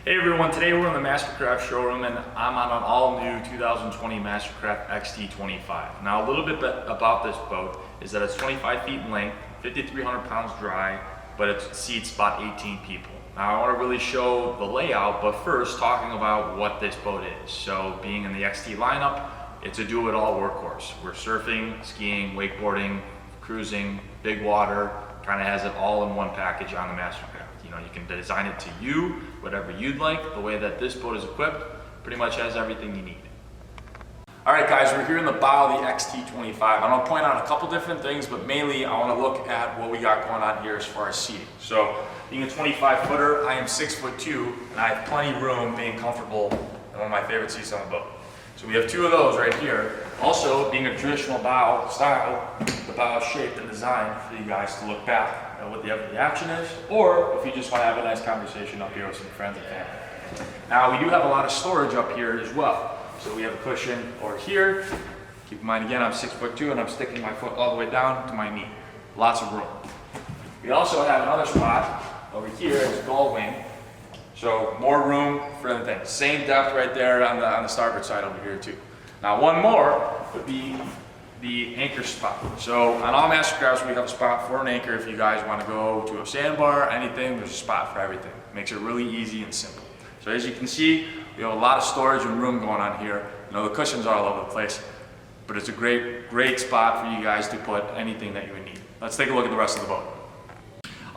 Hey everyone, today we're in the MasterCraft showroom and I'm on an all-new 2020 MasterCraft XT25. Now a little bit about this boat is that it's 25 feet in length, 5,300 pounds dry, but it seats about 18 people. Now I want to really show the layout, but first talking about what this boat is. So being in the XT lineup, it's a do-it-all workhorse. We're surfing, skiing, wakeboarding, cruising, big water, kind of has it all in one package on the MasterCraft. You know, you can design it to you, whatever you'd like. The way that this boat is equipped pretty much has everything you need. All right guys, we're here in the bow of the XT25. I'm gonna point out a couple different things, but mainly I wanna look at what we got going on here as far as seating. So being a 25 footer, I am 6'2", and I have plenty of room being comfortable in one of my favorite seats on the boat. So we have two of those right here. Also, being a traditional bow style, the bow is shaped and designed for you guys to look back at whatever the action is, or if you just want to have a nice conversation up here with some friends and family. Now, we do have a lot of storage up here as well. So we have a cushion over here. Keep in mind, again, I'm 6'2", and I'm sticking my foot all the way down to my knee. Lots of room. We also have another spot over here, it's gull wing. So more room for everything. Same depth right there on the starboard side over here too. Now one more would be the anchor spot. So on all MasterCrafts we have a spot for an anchor if you guys want to go to a sandbar, anything, there's a spot for everything. Makes it really easy and simple. So as you can see, we have a lot of storage and room going on here. You know, the cushions are all over the place, but it's a great spot for you guys to put anything that you would need. Let's take a look at the rest of the boat.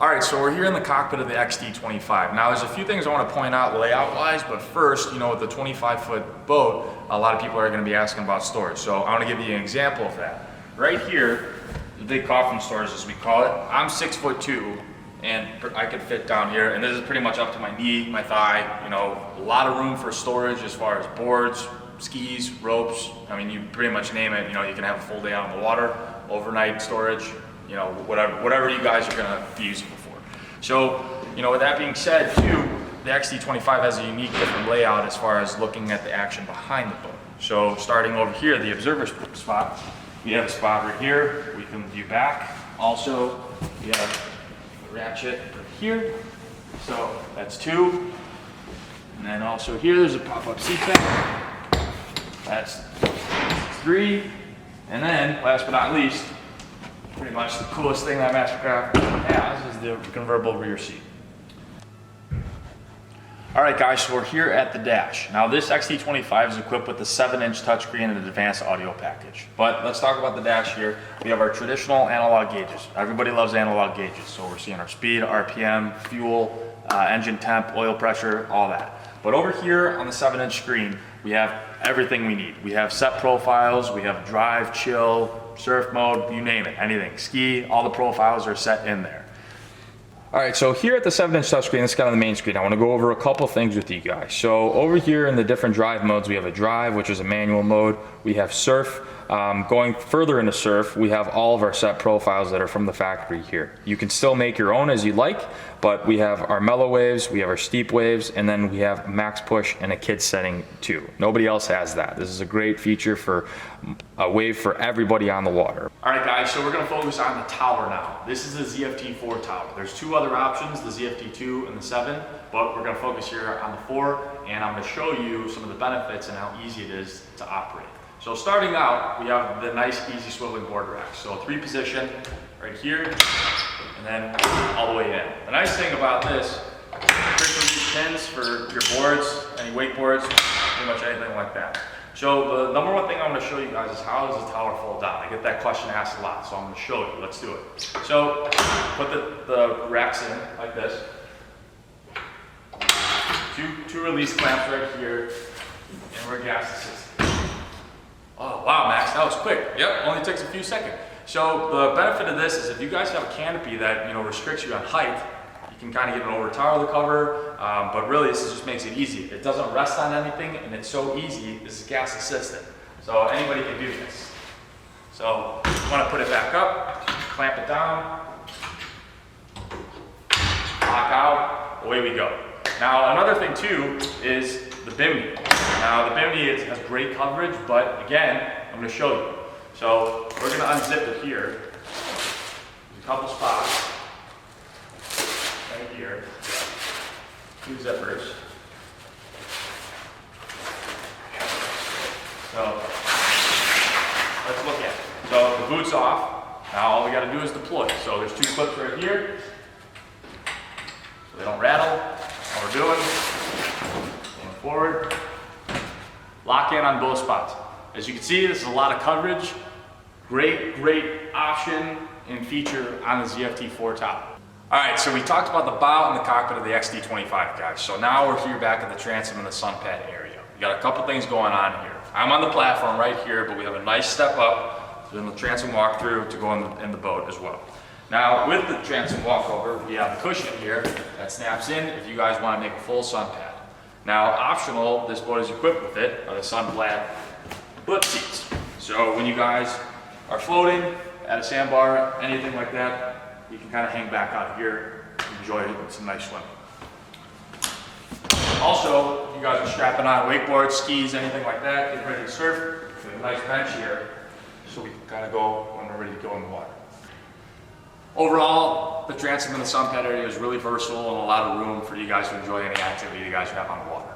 All right, so we're here in the cockpit of the XT25. Now, there's a few things I want to point out layout-wise, but first, you know, with the 25-foot boat, a lot of people are going to be asking about storage. So I want to give you an example of that. Right here, the big coffin storage, as we call it. I'm 6'2", and I could fit down here, and this is pretty much up to my knee, my thigh. You know, a lot of room for storage as far as boards, skis, ropes. I mean, you pretty much name it. You know, you can have a full day out in the water, overnight storage. You know, whatever you guys are gonna be using it for. So, you know, with that being said too, the XT25 has a unique different layout as far as looking at the action behind the boat. So starting over here, the observer spot, we have a spot right here, we can view back. Also, we have a ratchet right here. So that's two. And then also here, there's a pop-up seat back. That's three. And then, last but not least, pretty much the coolest thing that MasterCraft has is the convertible rear seat. All right guys, so we're here at the dash. Now this XT25 is equipped with the 7-inch touchscreen and an advanced audio package. But let's talk about the dash here. We have our traditional analog gauges. Everybody loves analog gauges. So we're seeing our speed, RPM, fuel, engine temp, oil pressure, all that. But over here on the 7-inch screen, we have everything we need. We have set profiles, we have drive, chill, surf mode, you name it, anything. Ski, all the profiles are set in there. All right, so here at the 7-inch touchscreen, this is kind of the main screen. I want to go over a couple things with you guys. So over here in the different drive modes, we have a drive, which is a manual mode. We have surf. Going further into surf, we have all of our set profiles that are from the factory here. You can still make your own as you like, but we have our mellow waves, we have our steep waves, and then we have max push and a kid setting too. Nobody else has that. This is a great feature for a wave for everybody on the water. All right guys, so we're gonna focus on the tower now. This is the ZFT4 tower. There's two other options, the ZFT2 and the 7, but we're gonna focus here on the 4, and I'm gonna show you some of the benefits and how easy it is to operate. So starting out, we have the nice easy swiveling board racks. So 3-position right here, and then all the way in. The nice thing about this, quick release pins for your boards, any wakeboards, pretty much anything like that. So the number one thing I'm going to show you guys is how does the tower fold down? I get that question asked a lot, so I'm going to show you. Let's do it. So put the racks in like this. Two release clamps right here, and we're gas assisted. Oh wow, Max, that was quick. Yep, only takes a few seconds. So the benefit of this is if you guys have a canopy that restricts you on height, you can kind of get an over tower cover, but really this just makes it easy. It doesn't rest on anything, and it's so easy. This is gas assisted, so anybody can do this. So you want to put it back up, clamp it down, lock out, away we go. Now another thing too is the bimini. Now the bimini has great coverage, but again, I'm going to show you. So we're going to unzip it here. There's a couple spots right here. 2 zippers. So let's look at it. So the boot's off. Now all we got to do is deploy. So there's 2 clips right here. So they don't rattle. All we're doing, going forward, lock in on both spots. As you can see, this is a lot of coverage. Great option and feature on the ZFT4 top. All right, so we talked about the bow and the cockpit of the XT25, guys. So now we're here back at the transom and the sun pad area. We got a couple things going on here. I'm on the platform right here, but we have a nice step up in the transom walkthrough to go in the boat as well. Now, with the transom walkover, we have a cushion here that snaps in if you guys want to make a full sun pad. Now, optional, this boat is equipped with it, are the Sunblad flip seats. So when you guys are floating at a sandbar, anything like that, you can kind of hang back out here, enjoy some nice swim. Also, if you guys are strapping on wakeboards, skis, anything like that, getting ready to surf, we have a nice bench here, so we can kind of go when we're ready to go in the water. Overall, the transom and the sun pad area is really versatile and a lot of room for you guys to enjoy any activity you guys have on the water.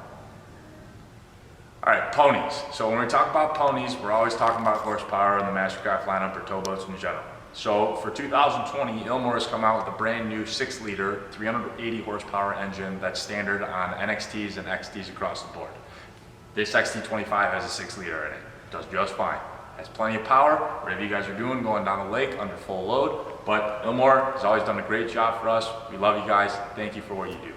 All right, ponies. So when we talk about ponies, we're always talking about horsepower in the MasterCraft lineup for towboats in general. So for 2020, Ilmor has come out with a brand new 6-liter, 380 horsepower engine that's standard on NXTs and XTs across the board. This XT25 has a 6-liter in it. Does just fine. Has plenty of power, whatever you guys are doing, going down the lake under full load. But Ilmor has always done a great job for us. We love you guys. Thank you for what you do.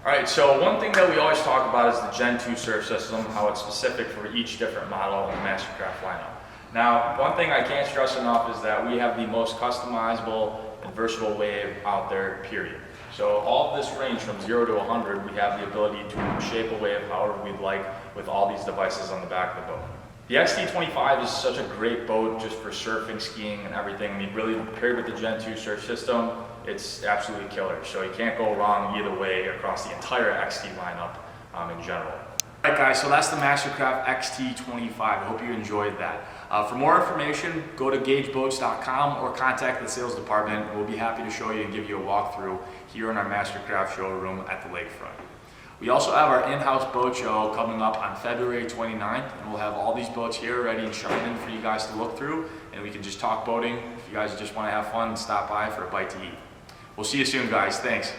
All right, so one thing that we always talk about is the Gen 2 surf system, how it's specific for each different model in the MasterCraft lineup. Now, one thing I can't stress enough is that we have the most customizable and versatile wave out there, period. So all of this range from 0 to 100, we have the ability to shape a wave however we'd like with all these devices on the back of the boat. The XT25 is such a great boat just for surfing, skiing, and everything. I mean, really paired with the Gen 2 surf system, it's absolutely killer. So you can't go wrong either way across the entire XT lineup in general. All right, guys, so that's the MasterCraft XT25. I hope you enjoyed that. For more information, go to gageboats.com or contact the sales department. We'll be happy to show you and give you a walkthrough here in our MasterCraft showroom at the lakefront. We also have our in-house boat show coming up on February 29th, and we'll have all these boats here ready and shining for you guys to look through, and we can just talk boating. If you guys just want to have fun, stop by for a bite to eat. We'll see you soon, guys. Thanks.